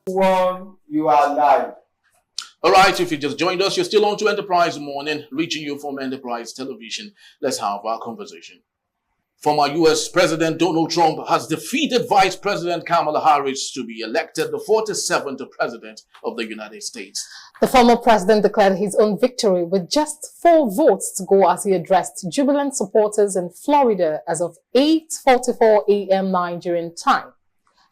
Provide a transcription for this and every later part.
One, you are live. All right, if you just joined us, you're still on to Enterprise Morning, reaching you from Enterprise Television. Let's have our conversation. Former U.S. President Donald Trump has defeated Vice President Kamala Harris to be elected the 47th President of the United States. The former president declared his own victory with just 4 votes to go as he addressed jubilant supporters in Florida as of 8:44 a.m. Nigerian time.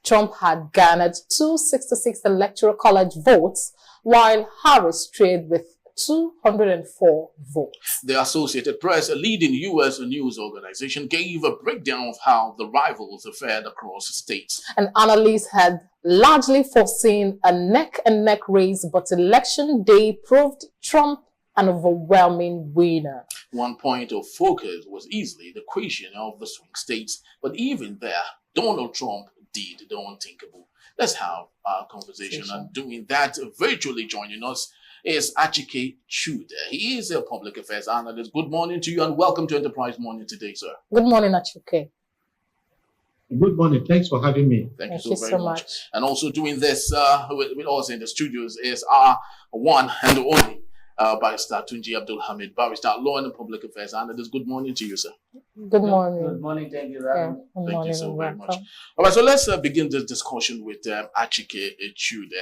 Trump had garnered 266 Electoral College votes, while Harris trailed with 204 votes. The Associated Press, a leading U.S. news organization, gave a breakdown of how the rivals fared across states. And analysts had largely foreseen a neck-and-neck race, but election day proved Trump an overwhelming winner. One point of focus was easily the question of the swing states, but even there, Donald Trump did the unthinkable. Let's have our conversation. And doing that, virtually joining us is Achike Chude. He is a public affairs analyst. Good morning to you and welcome to Enterprise Morning today, sir. Good morning, Achike. Good morning. Thanks for having me. Thank you so very much. And also doing this with us in the studios is our one and only Barrister Tunji Abdul Hamid, Barrister Law and Public Affairs analyst. Good morning to you, sir. Good morning. Good morning. Thank you, Thank you so very much. All right, so let's begin this discussion with Achike Chude.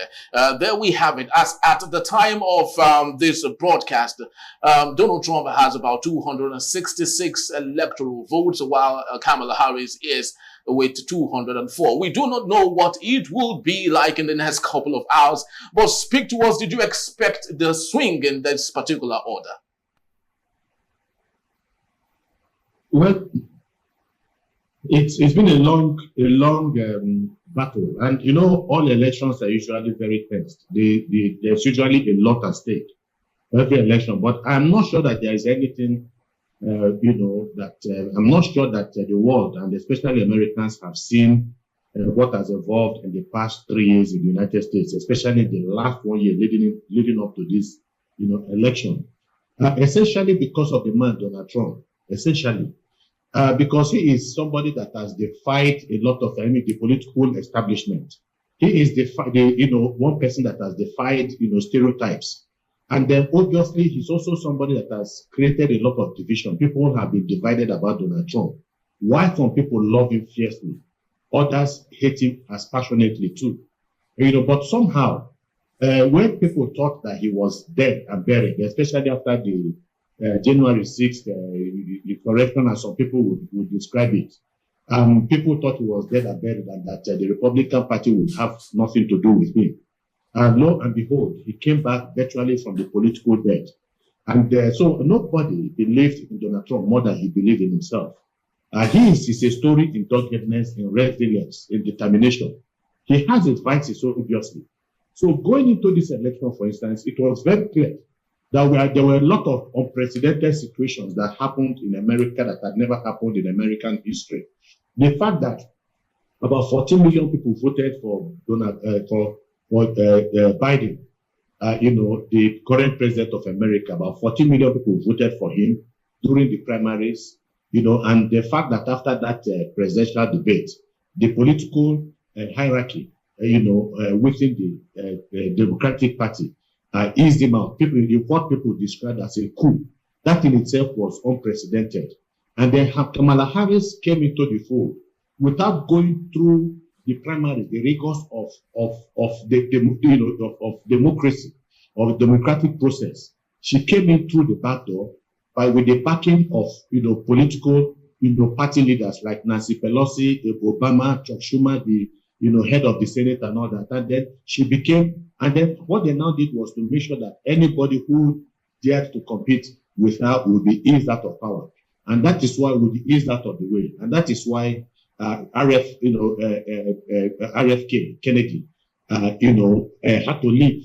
There we have it. As at the time of this broadcast, Donald Trump has about 266 electoral votes, while Kamala Harris is with 204. We do not know what it will be like in the next couple of hours, but speak to us. Did you expect the swing in this particular order? Well, it's been a long battle, and you know all elections are usually very tense. There's usually a lot at stake for every election, but I'm not sure that there is anything. I'm not sure that the world and especially Americans have seen what has evolved in the past 3 years in the United States, especially the last 1 year leading up to this, election. Essentially because of the man Donald Trump. Essentially, because he is somebody that has defied a lot of the political establishment. He is one person that has defied stereotypes. And then obviously he's also somebody that has created a lot of division. People have been divided about Donald Trump. While some people love him fiercely, others hate him as passionately too. But somehow, when people thought that he was dead and buried, especially after the January 6th insurrection, as some people would describe it, people thought he was dead and buried and that the Republican Party would have nothing to do with him. And lo and behold, he came back virtually from the political dead. And so nobody believed in Donald Trump more than he believed in himself. His is a story in doggedness, in resilience, in determination. He has his vices, so obviously. So going into this election, for instance, it was very clear that there were a lot of unprecedented situations that happened in America that had never happened in American history. The fact that about 14 million people voted for Biden, the current president of America, about 40 million people voted for him during the primaries, and the fact that after that presidential debate, the political hierarchy, within the Democratic Party, eased him out. What people described as a coup, that in itself was unprecedented. And then Kamala Harris came into the fold without going through the primary, the rigors of democracy, of the democratic process. She came in through the back door with the backing of political party leaders like Nancy Pelosi, Obama, Chuck Schumer, the head of the Senate and all that. And then she became, and then what they now did was to make sure that anybody who dared to compete with her would be eased out of power. And that is why would be eased out of the way. And that is why RFK Kennedy, had to leave.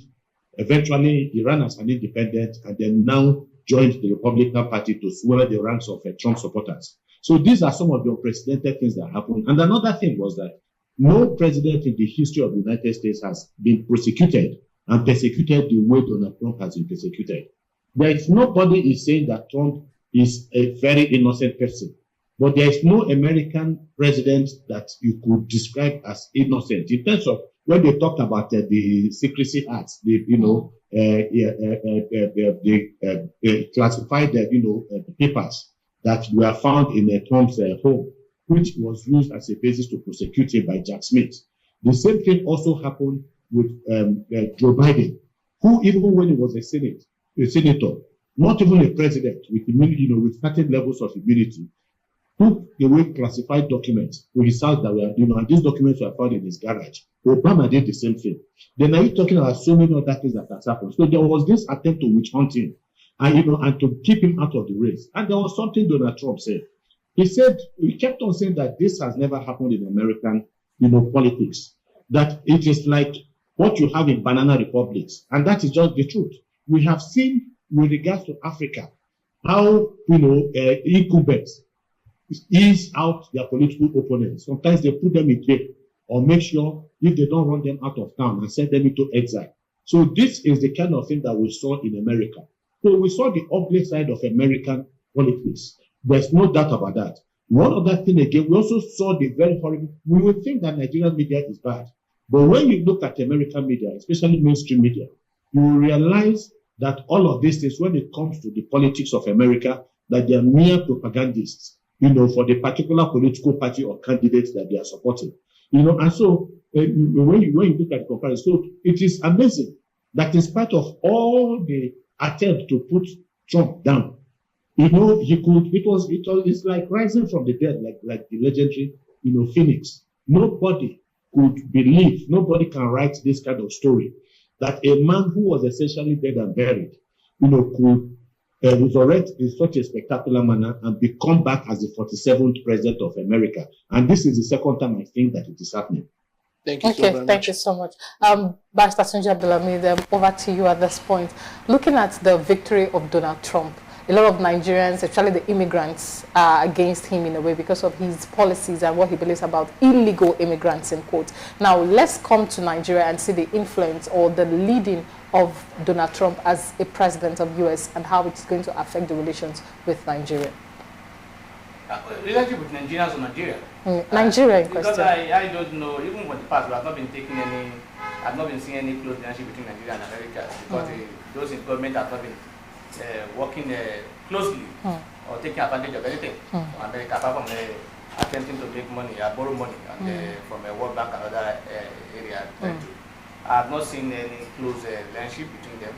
Eventually, he ran as an independent and then now joined the Republican Party to swell the ranks of Trump supporters. So these are some of the unprecedented things that happened. And another thing was that no president in the history of the United States has been prosecuted and persecuted the way Donald Trump has been persecuted. There is nobody is saying that Trump is a very innocent person. But there is no American president that you could describe as innocent in terms of when they talked about the secrecy acts, they classified the papers that were found in Trump's home, which was used as a basis to prosecute him by Jack Smith. The same thing also happened with Joe Biden, who even when he was a senator, not even a president, with certain levels of immunity, took away classified documents to his house that were, and these documents were found in his garage. Obama did the same thing. Then are you talking about so many other things that has happened? So there was this attempt to witch hunt him, and to keep him out of the race. And there was something Donald Trump said. He kept on saying that this has never happened in American, politics. That it is like what you have in banana republics, and that is just the truth. We have seen with regards to Africa how incumbents ease out their political opponents. Sometimes they put them in jail or make sure if they don't run them out of town and send them into exile. So this is the kind of thing that we saw in America. So we saw the ugly side of American politics. There's no doubt about that. One other thing again, we also saw the very horrible, we would think that Nigerian media is bad. But when you look at American media, especially mainstream media, you will realize that all of these things, when it comes to the politics of America, that they are mere propagandists, for the particular political party or candidates that they are supporting. And so when you look at the comparison, so it is amazing that in spite of all the attempt to put Trump down, it's like rising from the dead, like the legendary, Phoenix. Nobody could believe, nobody can write this kind of story that a man who was essentially dead and buried, could resurrect in such a spectacular manner and become back as the 47th president of America. And this is the second time I think that it is happening. Thank you so very much. Thank you so much. Barrister Tunji Abdulhamid, over to you at this point. Looking at the victory of Donald Trump, a lot of Nigerians, especially the immigrants, are against him in a way because of his policies and what he believes about illegal immigrants, in quotes. Now, let's come to Nigeria and see the influence or the leading of Donald Trump as a president of US and how it's going to affect the relations with Nigeria. Relationship with Nigerians or Nigeria? Nigeria in because question. I don't know, even for the past, we have not been taking any, I've not been seeing any close relationship between Nigeria and America because those in government have not been working closely or taking advantage of anything from America, apart from attempting to make money, borrow money from a World Bank and other area. I have not seen any close relationship between them.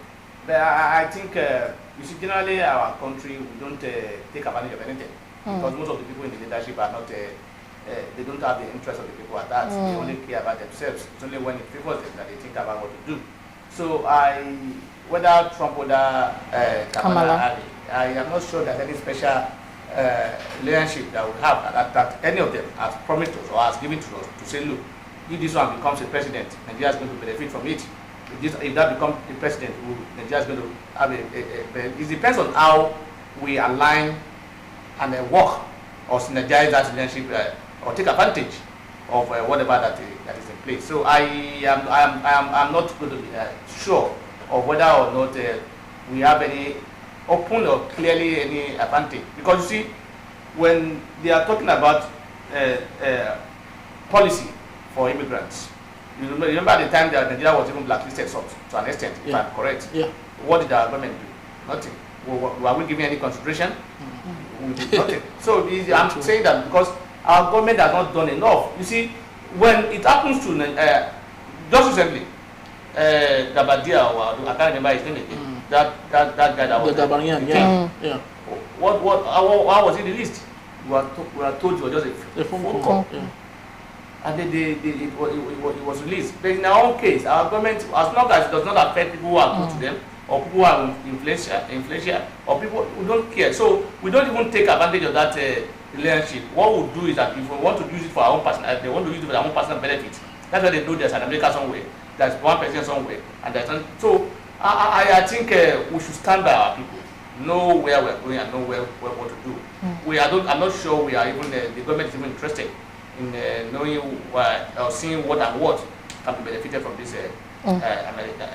But I think, you see, generally our country, we don't take advantage of anything because most of the people in the leadership are not, they don't have the interest of the people at that. They only care about themselves. It's only when it favors them that they think about what to do. So whether Trump or Kamala Harris, I am not sure there's any special relationship that we have that any of them has promised us or has given to us to say, look, if this one becomes a president, Nigeria is going to benefit from it. If that becomes the president, Nigeria is going to have it depends on how we align and work or synergize that relationship or take advantage of whatever that is in place. So I am not going to be sure of whether or not we have any open or clearly any advantage. Because you see, when they are talking about policy for immigrants, you remember the time that Nigeria was even blacklisted to an extent, if I'm correct. Yeah. What did our government do? Nothing. Were we giving any consideration? We did nothing. So I'm saying that because our government has not done enough. You see, when it happens to just recently, Gabadia, or I can't remember his name again. That guy that was yeah. How was he released? We were told it was just a phone call. Yeah. And then it was released. But in our own case, our government, as long as it does not affect people who are close to them, or people who are influential, or people who don't care. So we don't even take advantage of that relationship. What we'll do is that if we want to use it for our own personal, they want to use it for their own personal benefit. That's why they know there's an America somewhere, there's one president somewhere, and there's one. So I think we should stand by our people, know where we're going and know what to do. I'm not sure we are even the government is even interested in knowing or seeing what can be benefited from this America,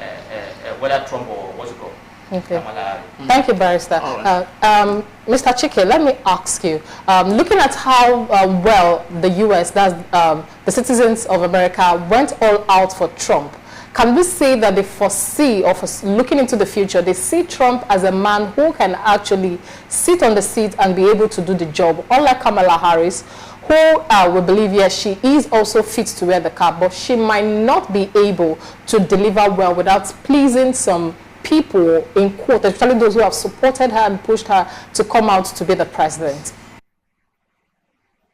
whether Trump or what's it called, Okay. Kamala Harris. Thank you, Barrister. Right. Mr. Chike, let me ask you, looking at how well the U.S., that's the citizens of America, went all out for Trump, can we say that they foresee, or looking into the future, they see Trump as a man who can actually sit on the seat and be able to do the job, unlike Kamala Harris, who we believe, yes, she is also fit to wear the cap, but she might not be able to deliver well without pleasing some people, in quote, especially those who have supported her and pushed her to come out to be the president?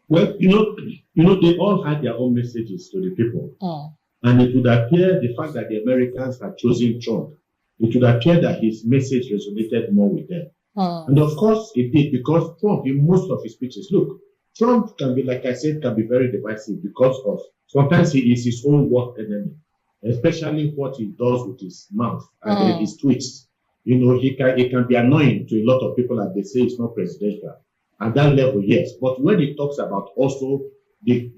Well, they all had their own messages to the people. And it would appear the fact that the Americans had chosen Trump, it would appear that his message resonated more with them. And of course it did, because Trump, in most of his speeches, look, Trump can be, like I said, can be very divisive because of, sometimes he is his own worst enemy, especially what he does with his mouth and then his tweets. He can be annoying to a lot of people, and they say it's not presidential. At that level, yes. But when he talks about also the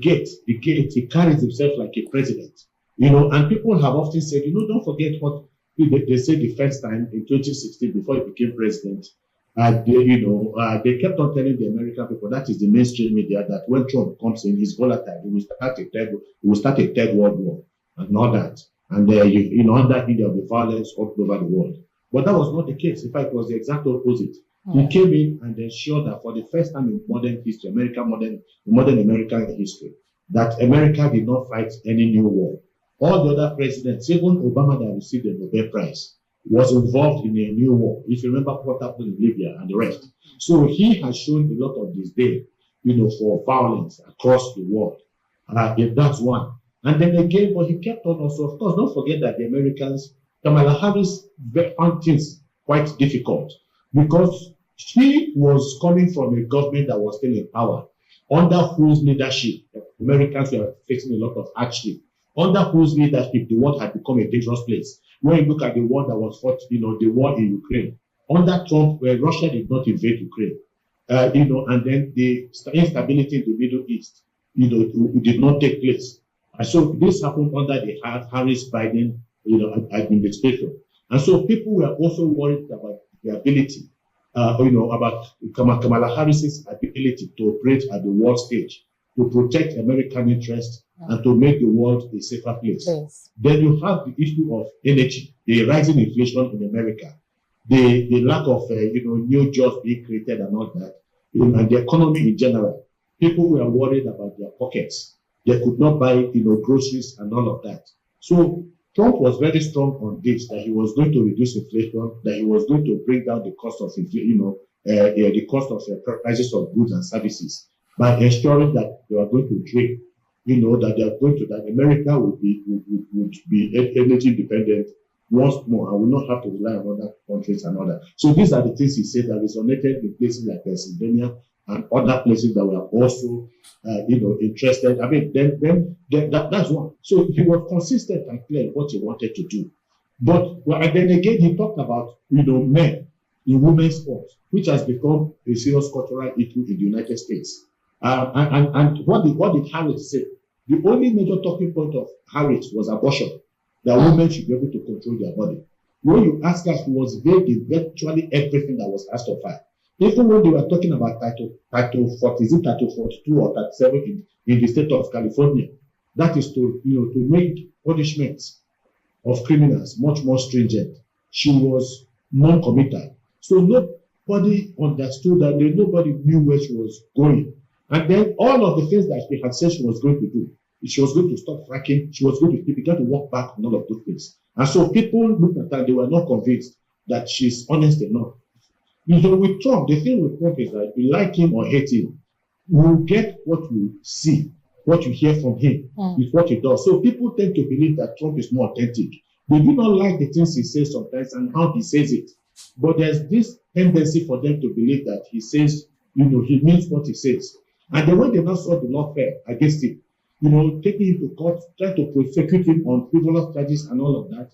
gate, he carries himself like a president. And people have often said, don't forget what they said the first time in 2016 before he became president. They kept on telling the American people, that is the mainstream media, that when Trump comes in, he's volatile. He will start a third world war and all that. And under media of the violence all over the world. But that was not the case. In fact, it was the exact opposite. He came in and ensured that for the first time in modern history, modern American history, that America did not fight any new war. All the other presidents, even Obama that received the Nobel Prize, was involved in a new war. If you remember what happened in Libya and the rest. So he has shown a lot of disdain, for violence across the world. That's one. And then again, but he kept on also, of course, don't forget that the Americans, Kamala Harris, found things quite difficult because she was coming from a government that was still in power, under whose leadership Americans were facing a lot of hardship, under whose leadership the world had become a dangerous place. When you look at the war that was fought, the war in Ukraine, under Trump, where Russia did not invade Ukraine, and then the instability in the Middle East, did not take place. And so this happened under the Harris-Biden, administration. And so people were also worried about the ability, about Kamala Harris's ability to operate at the world stage, to protect American interests and to make the world a safer place. Yes. Then you have the issue of energy, the rising inflation in America, the lack of new jobs being created and all that, and the economy in general. People were worried about their pockets. They could not buy groceries and all of that. So Trump was very strong on this, that he was going to reduce inflation, that he was going to bring down the cost of the cost of prices of goods and services by ensuring that they are going to trade, that America would be energy independent once more and will not have to rely on other countries and other. So these are the things he said that resonated in places like Pennsylvania and other places that were also, interested. I mean, then that's one. So he was consistent and clear in what he wanted to do. But and then again, he talked about, men in women's sports, which has become a serious cultural issue in the United States. And what did Harris say? The only major talking point of Harris was abortion, that women should be able to control their body. When you ask her, she was vague in virtually everything that was asked of her. Even when they were talking about Title 40, is it Title 42 or 37 in the state of California, that is to make punishments of criminals much more stringent. She was non-committal. So nobody understood that, nobody knew where she was going. And then all of the things that she had said she was going to do, she was going to stop fracking, she was going to begin to walk back on all of those things. And so people looked at her, they were not convinced that she's honest enough. With Trump, the thing with Trump is that you like him or hate him, you get what you see, what you hear from him, is what he does. So people tend to believe that Trump is more authentic. They do not like the things he says sometimes and how he says it. But there's this tendency for them to believe that he says, he means what he says. And then when they now saw the lawfare against him, taking him to court, trying to prosecute him on frivolous charges and all of that,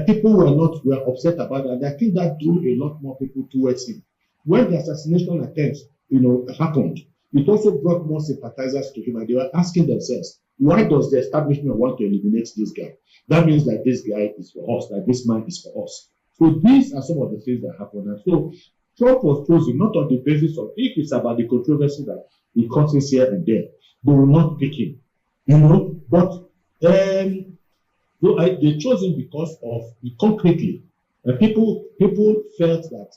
people were upset about that. And I think that drew a lot more people towards him. When the assassination attempts, happened, it also brought more sympathizers to him, and they were asking themselves, why does the establishment want to eliminate this guy? That means that this guy is for us, that this man is for us. So these are some of the things that happened. And so Trump was chosen not on the basis of if it's about the controversy that he causes here and there, they will not pick him, But they chose him because of concretely, people felt that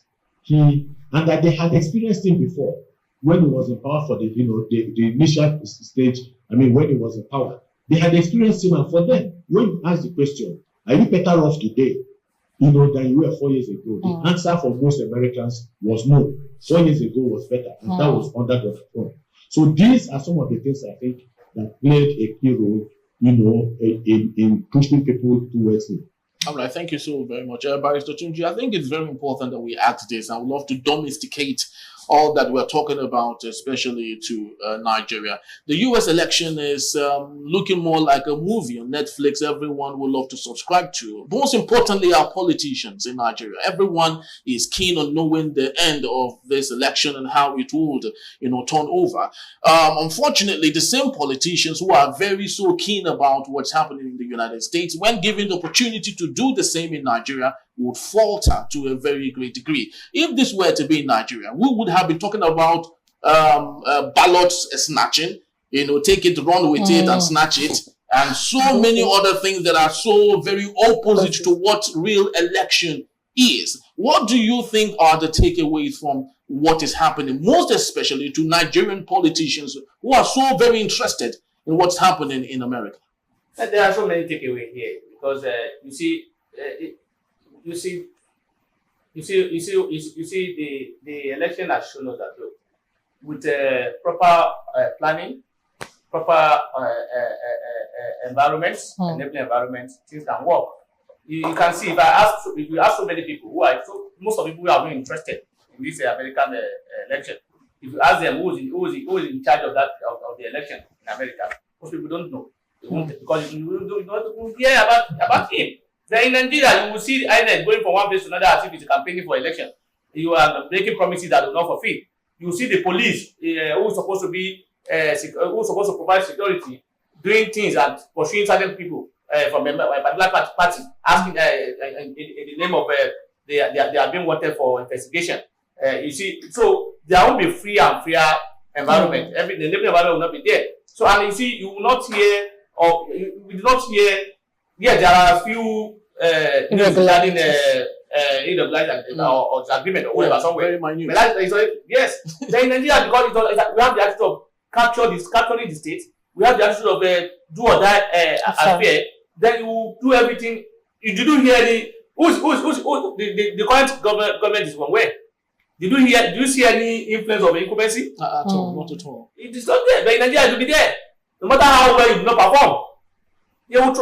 and that they had experienced him before when he was in power for the initial stage. I mean, when he was in power, they had experienced him, and for them, when you ask the question, are you better off today, than you were 4 years ago? The answer for most Americans was no. 4 years ago was better, and that was under Donald Trump. So these are some of the things I think that played a key role, in pushing people towards him. All right, thank you so very much, Barrister Tunji. I think it's very important that we ask this. I would love to domesticate all that we're talking about, especially to Nigeria. The U.S. election is looking more like a movie on Netflix everyone will love to subscribe to. Most importantly, our politicians in Nigeria. Everyone is keen on knowing the end of this election and how it would, turn over. Unfortunately, the same politicians who are very so keen about what's happening in the United States, when given the opportunity to do the same in Nigeria, would falter to a very great degree. If this were to be in Nigeria, we would have been talking about ballot snatching, take it, run with it and snatch it, and so many other things that are so very opposite to what real election is. What do you think are the takeaways from what is happening, most especially to Nigerian politicians who are so very interested in what's happening in America? There are so many takeaways here because you see the election has shown us that look, with proper planning, proper environments, enabling environments, things can work. You can see if you ask so many people most of the people who are really interested in this American election, if you ask them who is in charge of the election in America, most people don't know. They won't, because you don't hear about him. Then in Nigeria, you will see INEC going from one place to another as if it's campaigning for election. You are making promises that will not fulfill. You will see the police who is supposed to provide security, doing things and pursuing certain people from a particular party, asking in the name of they are being wanted for investigation. You see, so there won't be free and fair environment. The enabling environment will not be there. So, and you see, you will not hear, or you will not hear. Yeah, there are a few regarding irregularities or disagreement or whatever somewhere. Very minute. Yes, then in Nigeria, because we have the attitude of capturing the state, we have the attitude of do or die affair. Then you do everything. You didn't hear the current government is from where? Do you see any influence of incumbency? Not at all. It is not there. But in Nigeria, it will be there. No matter how well you do not perform. They will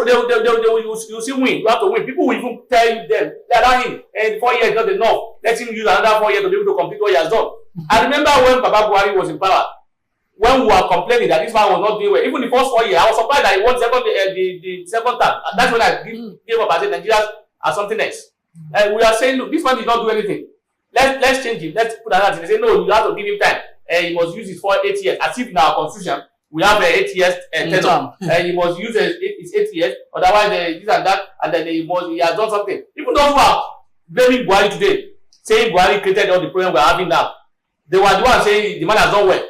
see win. You have to win. People will even tell them, allow him, and 4 years is not enough. Let him use another 4 years to be able to complete what he has done. I remember when Baba Buhari was in power, when we were complaining that this man was not doing well. Even the first 4 years, I was surprised that he won the second time. And that's when I gave up. I said Nigerians are something else. And we are saying, look, this man did not do anything. Let's change him. Let's put another thing. They say, no, you have to give him time. He must use it for 8 years. As if in our constitution, we have 8 years tenure. He must use his 8 years. Otherwise, this and that, and then he has done something. Even those who are blaming Buhari today, saying Buhari created all the problems we are having now, they were the ones saying the man has done well.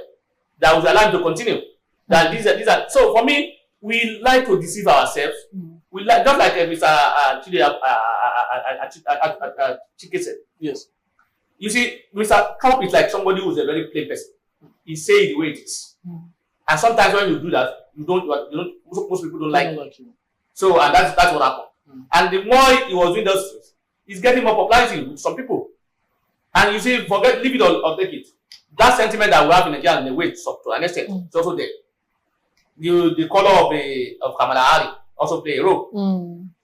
That we allow him to continue. That these are. So for me, we like to deceive ourselves. We like, just like Mr. Chike said. Yes. You see, Mr. Trump is like somebody who is a very plain person. He says it the way it is. And sometimes when you do that, most people don't like you. So, and that's what happened. And the more he was doing those things, he's getting more popularity with some people. And you see, leave it or take it. That sentiment that we have in Nigeria in a way, to an extent, it's also there. The color of Kamala Harris also play a role.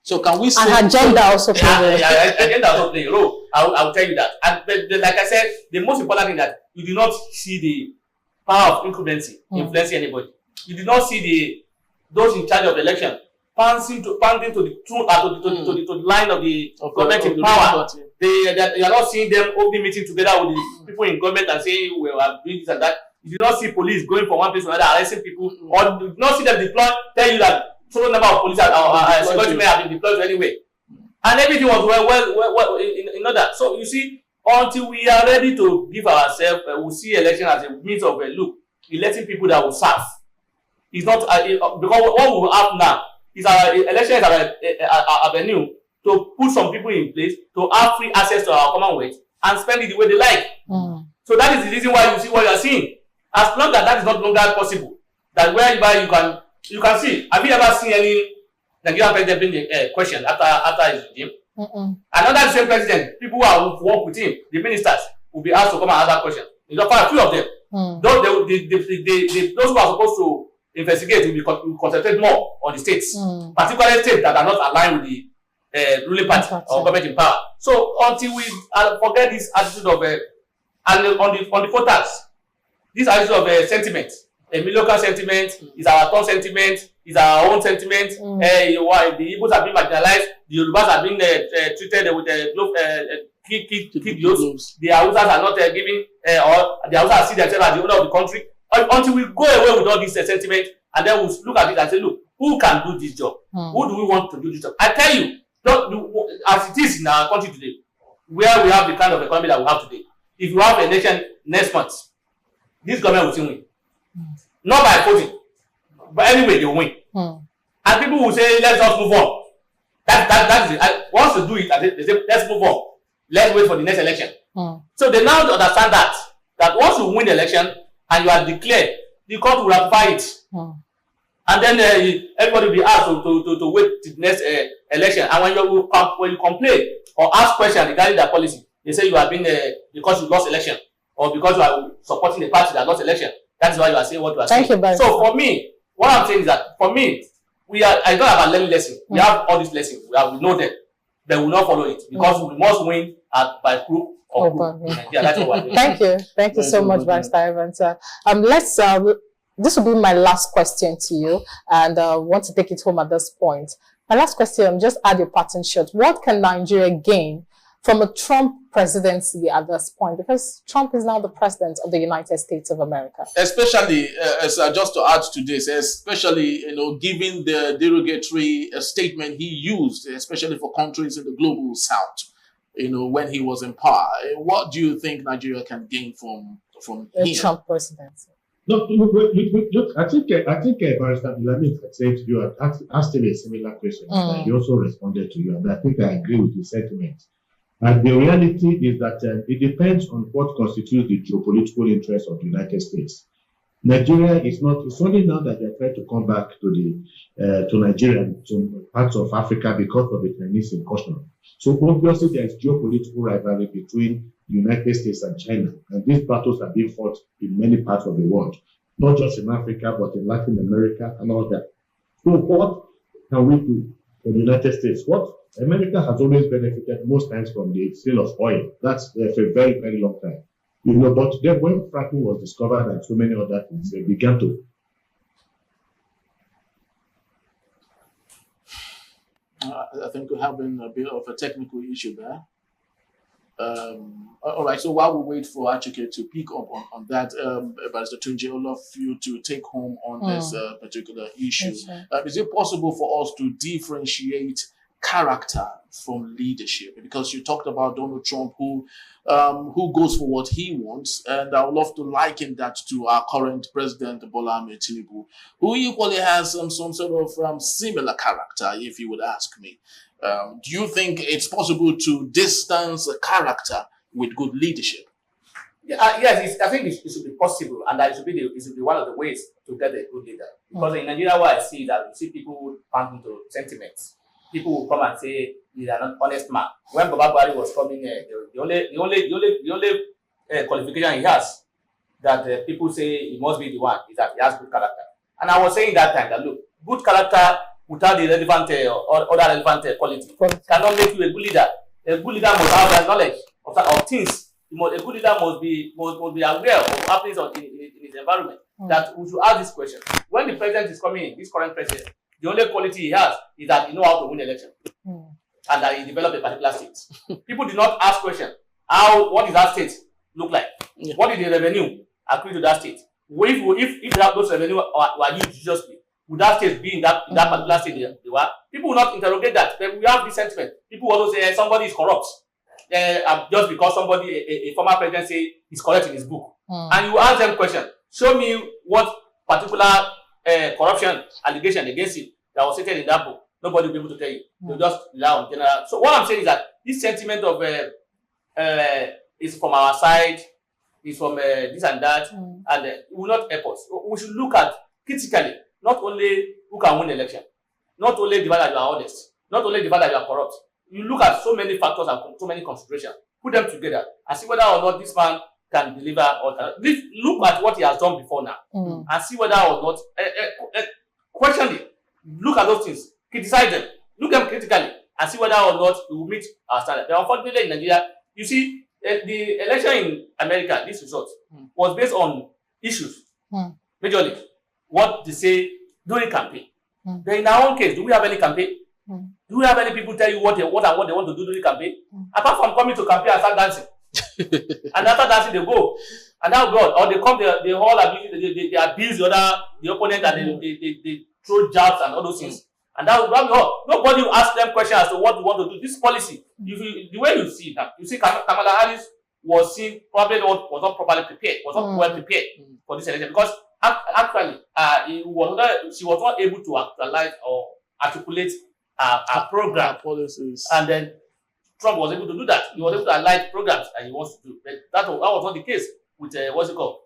So can we say... And her gender also play a role. Agenda also play a role. I'll tell you that. And like I said, the most important thing that you do not see the power of incumbency influencing anybody. You do not see those in charge of the election pounding to the line of the government in power. You are not seeing them opening meeting together with the people in government and saying we are doing this and that. You do not see police going from one place to another arresting people, or you do not see them deploy, tell you that total number of police or security men have been deployed anyway. And everything was well in order. So you see, until we are ready to give ourselves, we see election as a means of look, electing people that will serve. It's not because what we will have now is our election is our avenue to put some people in place to have free access to our commonwealth and spend it the way they like. So that is the reason why you see what you are seeing. As long as that is not longer possible, that whereby you can see. Have you ever seen any Nigerian president bring a question after his regime? Another same president, people who are work with him, the ministers, will be asked to come and answer questions. You know, quite a few of them. Those who are supposed to investigate will concentrate more on the states, particularly states that are not aligned with the ruling party or government in power. So until we forget this attitude of and on the voters, this attitude of sentiment, a local sentiment is our thought sentiment, is our own sentiment. The Igbos have been marginalized, the Yorubas have been treated with kid gloves. The Hausas are not giving, or the Hausas see themselves as the owner of the country. Until we go away with all this sentiment, and then we'll look at it and say, look, who can do this job? Who do we want to do this job? I tell you, as it is in our country today, where we have the kind of economy that we have today, if you have an election next month, this government will still win. Not by voting, but anyway, they will win. And people will say, let's just move on. That is it. Once you do it, they say, let's move on. Let's wait for the next election. So they now understand that once you win the election and you are declared, the court will ratify it. And then everybody will be asked to wait till the next election. And when you complain or ask questions regarding their policy, they say you have been because you lost election or because you are supporting the party that lost election. That is why you are saying what you are saying. So for me, what I'm saying is that for me, I don't have a learning lesson. We have all these lessons. We know them, but we will not follow it because we must win by crook or crook. Yeah, that's what we're doing. Thank you so much, Barrister Evans. This will be my last question to you, and I want to take it home at this point. My last question, just add your parting shot. What can Nigeria gain from a Trump presidency at this point? Because Trump is now the president of the United States of America. Especially, just to add to this, especially, given the derogatory statement he used, especially for countries in the global south, when he was in power. What do you think Nigeria can gain from the Trump presidency? No, look, I think Barrister Lamid said you had asked him a similar question. And he also responded to you, and I think I agree with his sentiment. And the reality is that it depends on what constitutes the geopolitical interest of the United States. Nigeria is not, it's only now that they're trying to come back to Nigeria, to parts of Africa because of the Chinese incursion. So obviously there is geopolitical rivalry between the United States and China. And these battles are being fought in many parts of the world, not just in Africa, but in Latin America and all that. So what can we do for the United States? What America has always benefited most times from the sale of oil. That's for a very, very long time. But then when fracking was discovered and so many other things, they began to. I think we're having a bit of a technical issue there. All right, so while we wait for Achike to pick up on that, Barrister Tunji, I'd love you to take home on this particular issue. Is it possible for us to differentiate character from leadership? Because you talked about Donald Trump, who goes for what he wants, and I would love to liken that to our current president Bola Ahmed Tinubu, who equally has some sort of similar character, if you would ask me. Do you think it's possible to distance a character with good leadership? Yes, I think it should be possible, and that it should be one of the ways to get a good leader. Because in Nigeria, what I see is that you see people who pump into sentiments. People will come and say he's an honest man. When Baba Buhari was coming, the only qualification he has that people say he must be the one is that he has good character. And I was saying that time that look, good character without the relevant or other relevant quality cannot make you a good leader. A good leader must have the knowledge of things. A good leader must be aware of happenings in his environment. That we should ask this question: when the president is coming in, this current president, the only quality he has is that he knows how to win election and that he developed a particular state. People do not ask questions. What does that state look like? What is the revenue accrued to that state? If those revenue were used judiciously, would that state be in that particular state they were? People will not interrogate that. But we have this sentiment. People people also say somebody is corrupt. Just because somebody, a former president, say he's correct in his book, and you ask them question, show me what particular corruption allegation against him that was stated in that book. Nobody will be able to tell you. They'll just rely on general. So what I'm saying is that this sentiment of is from our side, is from this and that, and it will not help us. We should look at critically, not only who can win the election, not only the fact that you are honest, not only the fact that you are corrupt. You look at so many factors and so many considerations, put them together, and see whether or not this man can deliver or can. Look at what he has done before now, and see whether or not question it. Look at those things, criticize them, look at them critically, and see whether or not it will meet our standard. But unfortunately, in Nigeria, you see, the election in America, this result was based on issues, majorly what they say during campaign. But in our own case, do we have any campaign? Do we have any people tell you what they want to do during campaign? Apart from coming to campaign and start dancing, and after dancing they go, and now God, or they come, they all abuse, they abuse the opponent, and they throw jabs and all those things, and that will be all. Nobody will ask them questions as to what you want to do. This policy, the way you see that, you see Kamala Harris was seen probably was not properly prepared, was not well prepared for this election, because actually she was not able to actualize or articulate a program, policies, and then Trump was able to do that. He was able to align programs and he wants to do. But that was not the case with what's it called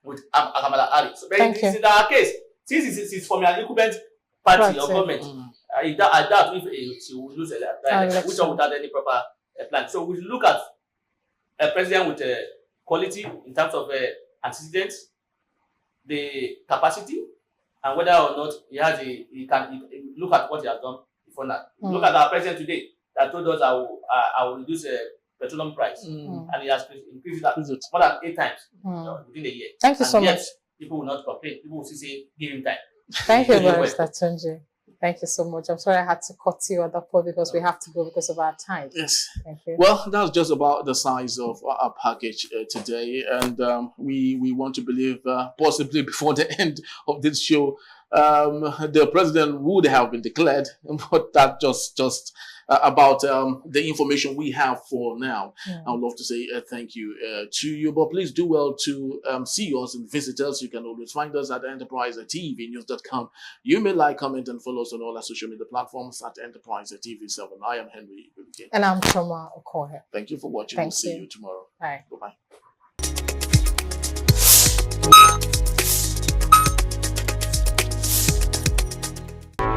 with Kamala Harris. So in our case, since it's from an incumbent party or government, I doubt if she will lose the election, which one without any proper plan. So we look at a president with quality in terms of antecedents, the capacity, and whether or not he can look at what he has done before now. Look at our president today that told us I will reduce petroleum price, and he has increased that more than 8 times within a year. Thank you so much. People will not complain. People will say give him time. Thank you, Barrister Tunji. Thank you so much. I'm sorry I had to cut you at that point because we have to go because of our time. Yes. Thank you. Well, that's just about the size of our package today. And we want to believe possibly before the end of this show, the president would have been declared, but that just about the information we have for now. I would love to say thank you to you, but please do well to see us and visit us. You can always find us at enterprisetvnews.com. You may like, comment, and follow us on all our social media platforms at Enterprise TV7. I am Henry. And I'm Choma Okoye. Thank you for watching. We'll see you tomorrow. Bye. Bye-bye.